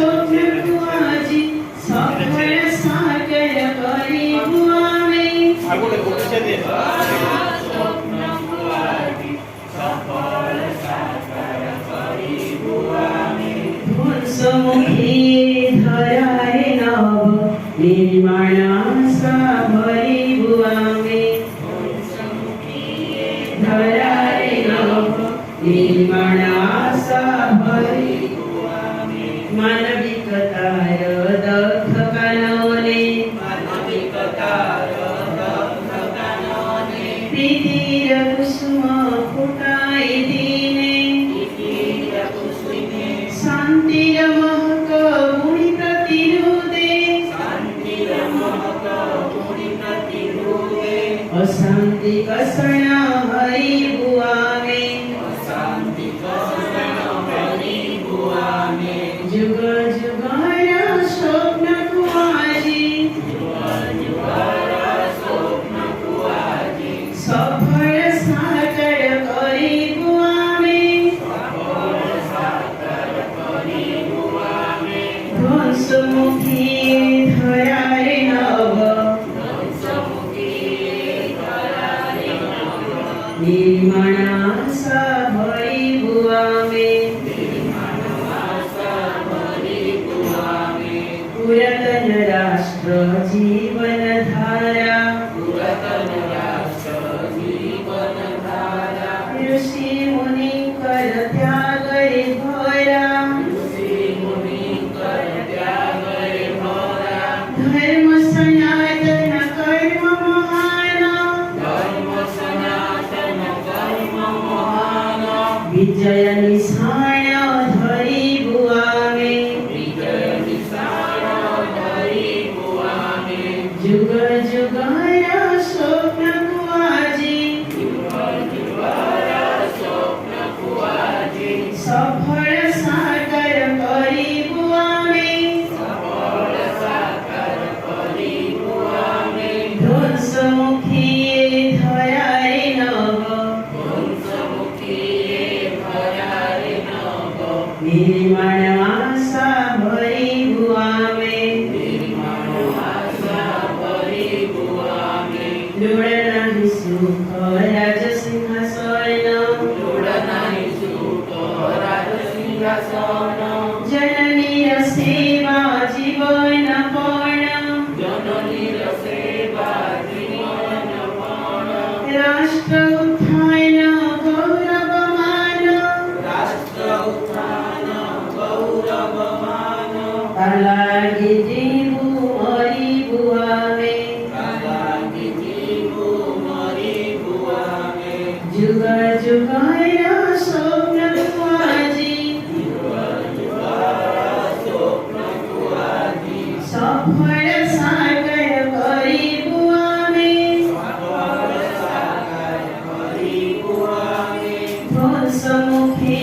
स्वप्नକୁ ଆଜି ସଫଳ ସାକାର କରିବୁ ଆମେ। ସ୍ୱପ୍ନକୁ ଆଜି ସଫଳ ସାକାର କରିବୁ ଆମେ। ଧ୍ୱଂସମୁଖୀ ଧରାରେ ନବ ନିର୍ମାଣ ଆଶା ଭରିବୁ ଆମେ। ଧରାରେ ନବ ନିର୍ମାଣ ଆଶା ଭରିବୁ ଆମେ। ମାନବିକତାର ଦଗ୍ଧ କାନନେ ପ୍ରୀତିର କୁସୁମ ଫୁଟାଇ ଦିନେ ଶାନ୍ତିର ମହକ ବୁଣି ପ୍ରତିରୁଦେ ଅଶାନ୍ତି କଷଣ ହରିବୁ ଆମେ। ଯୁଗ ଯୁଗର ସ୍ୱପ୍ନକୁ ଆଜି ସଫଳ ସାକାର କରିବୁ ଆମେ। ଧ୍ୱଂସମୁଖୀ ଧରାରେ ନବ ନିର୍ମାଣ ଆଶା ଭରିବୁ ଆମେ। पुरातन राष्ट्र जीवन धारा ऋषि मुनि कर त्यागरे भरा धर्म सनातन कर्म महान विजय निशान धरिबु आमे। जुग जुगर स्वप्नକୁ आजी सफल साकार କରିବୁ ଆମେ। ଧ୍ୱଂସମୁଖୀ ଧରାରେ ନବ ନିର୍ମାଣ ଆଶା ଭରିବୁ ଆମେ। लोड़ नाही सुख राज सिंहासन जननीर सेवा जीवन पण राष्ट्र उत्थान गौरवमान तालागी जीवु मरिबु आमे। जुग जुगर स्वप्नକୁ आजी सफल साकार କରିବୁ ଆମେ। ଧ୍ୱଂସମୁଖୀ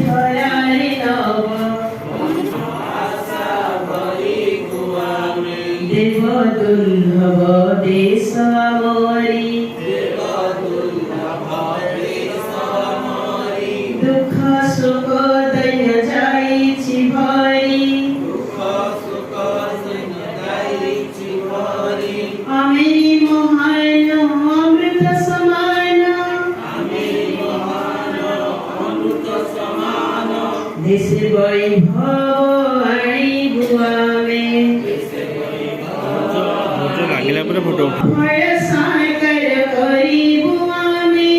ଧରାରେ ନବ ଦେବ ଦୁର୍ଲଭ ଦେଶ ଆମରି दुख सुख दैन जाइछि भरि आमेरी महान अमृत समान देश वैभव आनिबु आमे। फोटो साकार करिबु आमे।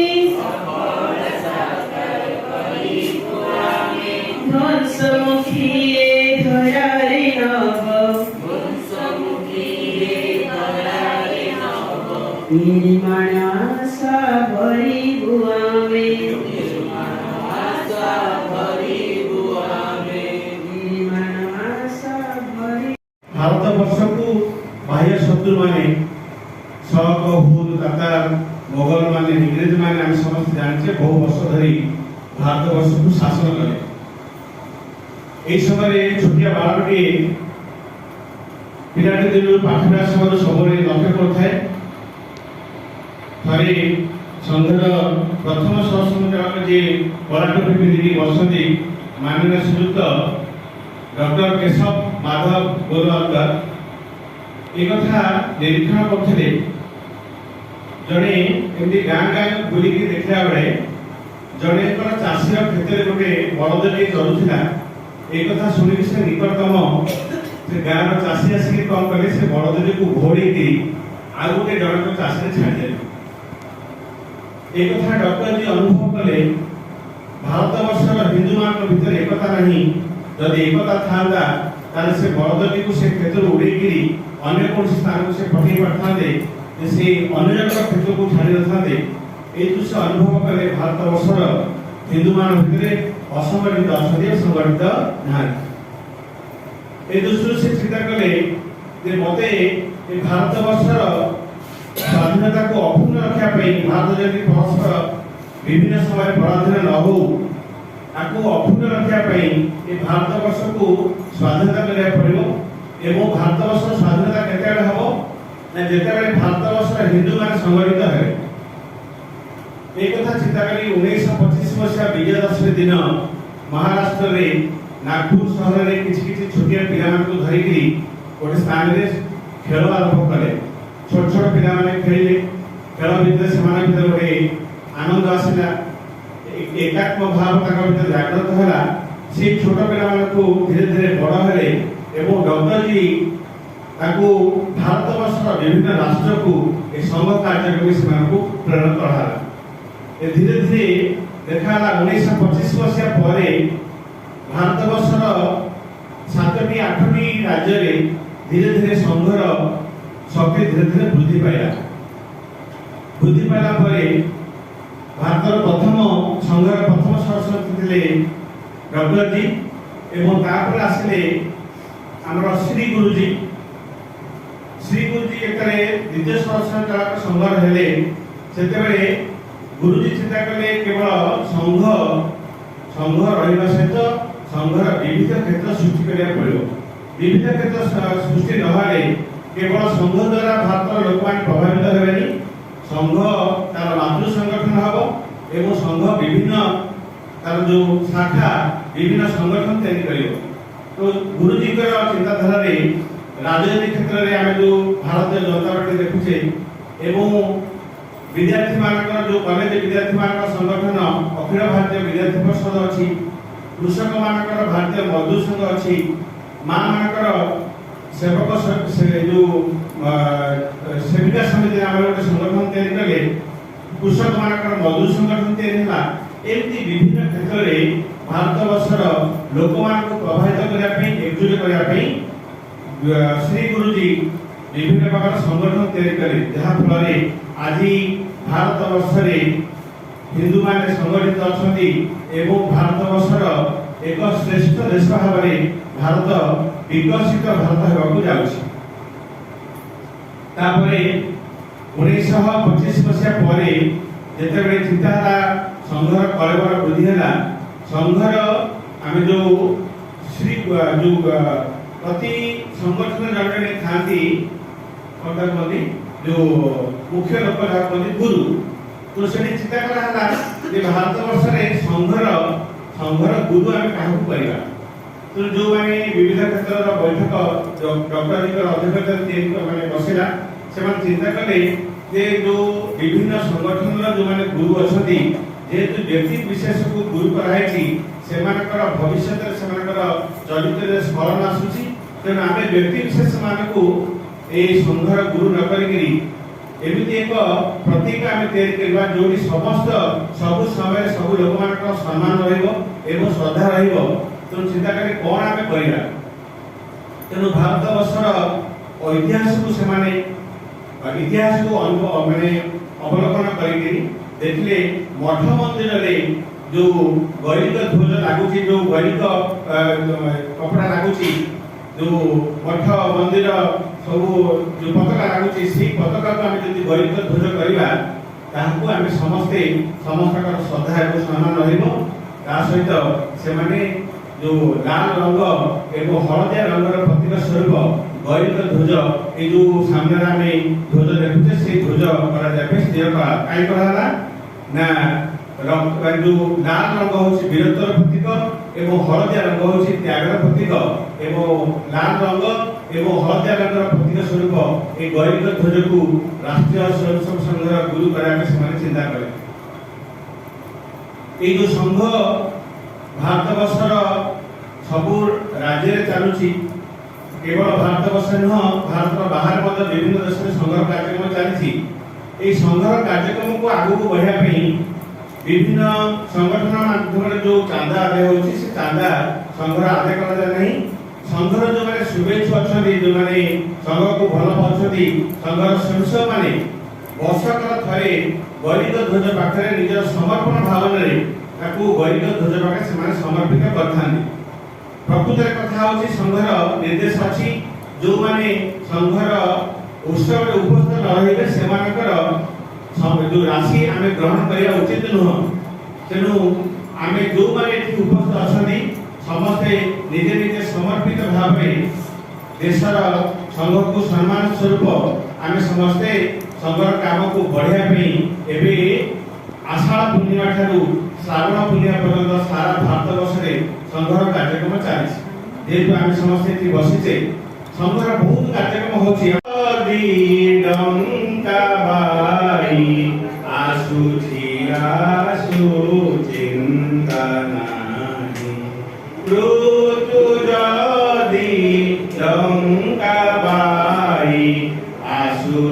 ধ্বংসমুখী ধরারে নব निर्माण आशा भरिबु आमे। भारत वर्ष को बाह्य शत्रु माने शक भूत तातार मोगल माने इंग्रेज माने आम समस्त जानचे बहु वर्ष धरी भारत वर्ष को शासन कले। এই সময়ে ছোটিয়া বালকটি পিলাটি দিন পাঠ্যাভ্যাস সবরে লক্ষ্য করଥାଏ। ଥରେ ସଂଘର ପ୍ରଥମ ସହ ସମ୍ପାଦକ ଯେ କଳାଟୋପି ପିନ୍ଧିକି ବସନ୍ତି ମାନନୀୟ ଶ୍ରୀଯୁକ୍ତ डॉक्टर केशव माधव गोलवलकर एक कथा निरीक्षण करते जड़े एमती गाँ गाँ बुलिक देखला बेले जड़े चाषीर क्षेत्र गोटे बड़द चलुला एक कथा शुणिक से निकटतम से गाँव चाषी आसिक कौन कले से बड़द को घोड़ी आउ गोटे जन चाषी छाड़दे एक कथा डॉक्टर जी अनुभव कले भारत वर्षर हिंदू मान भीतर एकता नहीं जदि एकता था से बड़दी को से क्षेत्र उड़ेकि अन्य कौन स्थान को से पठे पारे से अन्य जन क्षेत्र को छाड़ी न था ये दृश्य अनुभव कले भारत वर्षर हिंदू मान भितर असंगठित अच्छा संगठित ना ये दृश्य से चिंता कले मते भारत वर्षर स्वाधीनता को अपूर्ण रखा भारत जदि परस्पर विभिन्न समय पराधीन न हो आपको अपूर्ण रखा भारत वर्ष को स्वाधीनता करने पड़ो एवं भारत वर्ष स्वाधीनता केते हम ना जिते भारत वर्ष हिंदू मान संगठित है एक कथा चिंता करी 1925 मसीहा विजयदशमी दिन महाराष्ट्र रे नागपुर शहर रे किछि छोटिया पिला को धरिकी गोटे स्थान रे खेल आरंभ कले छोट छोट पिला माने खेलिले खेल भितर समान भितर गोटे आनंद आसला एकात्म भाव तक भीतर जागृत होला से छोट पिला को धीरे धीरे बड़ हेले एवं डॉक्टर जी ताकू भारत वर्षर विभिन्न राष्ट्र को ए संघ कार्यक्रम से प्रेरण करा धीरे धीरे देखा 1925 मसीहा पर भारत वर्षर 7टी 8टी राज्य रे धीरे धीरे संघर शक्ति धीरे धीरे वृद्धि पाइला भारत प्रथम संघर प्रथम सदस्य थे डॉक्टर जी एवं तापर आसिले आमर श्री गुरुजी एक द्वितीय सदस्य संघर हेले सेतेबेले गुरुजी चिंता कले केवल संघ रहिबा सहित संघर विविध क्षेत्र सृष्टि करिया पड़ो विविध क्षेत्र सृष्टि नहाले केवल संघ द्वारा भारत लोक मान प्रभावित हेबेनी संघ तार मातृ संगठन हबो एवं संघ विभिन्न तार जो शाखा विभिन्न संगठन तैयारी करियो तो गुरुजी कर चिंताधारा रे राजनीति क्षेत्र रे आमे जो भारतीय जनता पार्टी देखुचे एवं विद्यार्थी मानकर जो कॉलेज विद्यार्थी मानकर संगठन अखिल भारतीय विद्यार्थी परिषद अछि कृषक मानकर भारतीय मजदूर संघ अछि मां मानकर सेवक से जो सेविका समिति नाम गोटे संगठन तैयारी कले कृषक मानकर मजदूर संगठन तैयारी होला एमती विभिन्न क्षेत्र रे भारत वर्षर लोक मान को प्रभावित करिया पे एकजुट करिया पे श्री गुरुजी विभिन्न प्रकार संगठन तैयारी करे जहा फल आज भारत वर्ष रे हिंदू माने संगठित अछंती एवं भारत वर्षर एक श्रेष्ठ देश भाव भारत विकसित भारत हेबाकू जाउछि तापरे 1925 मसीहा परे जेतेबेले चिंताधारा संघर कलेवर वृद्धि हैला संघर आमे जो श्री जो प्रति संगठन जड़े थांती कंटक मनी जो मुख्य लोक कहते गुरु तो से चिंता करा जे भारत वर्ष रे संघर गुरु आमे काहू करिवा तो जो माने विविध क्षेत्र बैठक डॉक्टर जी अध्यक्षता माने बसिला से चिंता कले जे जो विभिन्न संगठन जो माने गुरु अछती जेतु व्यक्ति विशेष को गुरु कराइछि सेमानकर भविष्य रे सेमानकर चरित्र रे स्मरण आसुछि तेना आमे व्यक्ति विशेष मानको ए संघर गुरु न करिकरी एमिति एक प्रतीक आमे तैयारी करबा जोडी समस्त सब समय सब लोक मानकर सम्मान रहइबो एवं श्रद्धा रहइबो तो चिंता करी कोन आमे करिया तेनु भारत वर्षर इतिहास को सेमाने इतिहास को माने अवलोकन करिकरी देखले मठ मंदिर रे जो गैरिक ध्वज लागुची जो गैरिक कपड़ा लागुची जो मठ मंदिर सब जो पताका लागुची सी पताका को आमे जदि गैरिक ध्वज करिबा ताहाको आमे समस्त श्रद्धा एवं सम्मान रहइबो ता सहित से माने जो लाल रंग एवं हलदिया रंगर प्रतीक स्वरूप गैरिक ध्वज ए जो सामने आमे ध्वज देखुचे से ध्वज करा जाबे से काई करा ना जो लाल रंग होची वीरत्वर प्रतीक एवं हलदिया रंग होछि त्यागर प्रतीक एवं लाल रंग एवं हलदिया रंगर प्रतीक स्वरूप ए गौरीक ध्वज को राष्ट्रीय स्वयंसेवक संघर गुरु कराके से चिंता कले। ये जो संघ भारत वर्षर सबू राज्य में चलुची, केवल भारत वर्ष नुह भारत बाहर मध्य विभिन्न देश में संघर कार्यक्रम चली। संघर कार्यक्रम को आगू को बढ़िया विभिन्न संगठन माध्यम जो चांदा आदाय होछि से चांदा संघर आदाय करा नहीं। संघर जो माने शुभेच्छु अछंती जो माने संघ को भल पाछंती संघर स्वयंसेवक माने वर्षकर थरे गौरीक ध्वज पाखरे निजर समर्पण भावना रे ताकू गौरीक ध्वज पाखरे से माने समर्पित करथांती। प्रकृत कथा होछि संघर निर्देश अछि जो माने संघर उत्सव रे उपस्थित रहिबे सेमानकर जो राशि आमे ग्रहण करिया उचित नुह। तेणु आमे जो माने उपस्थित अछंती समस्ते निजे निजे समर्पित भाव में देशर संघ को सम्मान स्वरूप आमे समस्ते संघर काम को बढ़िया एबे आषाढ़ पूर्णिमा ठारू श्रावण पूर्णिमा पर्यंत सारा भारत वर्ष में संघर कार्यक्रम चली। जेहेतु आमे समस्ते बसीचे संघर बहुत कार्यक्रम होछि। आसु चिंता नाही ऋतु जदि लंका बाई आसु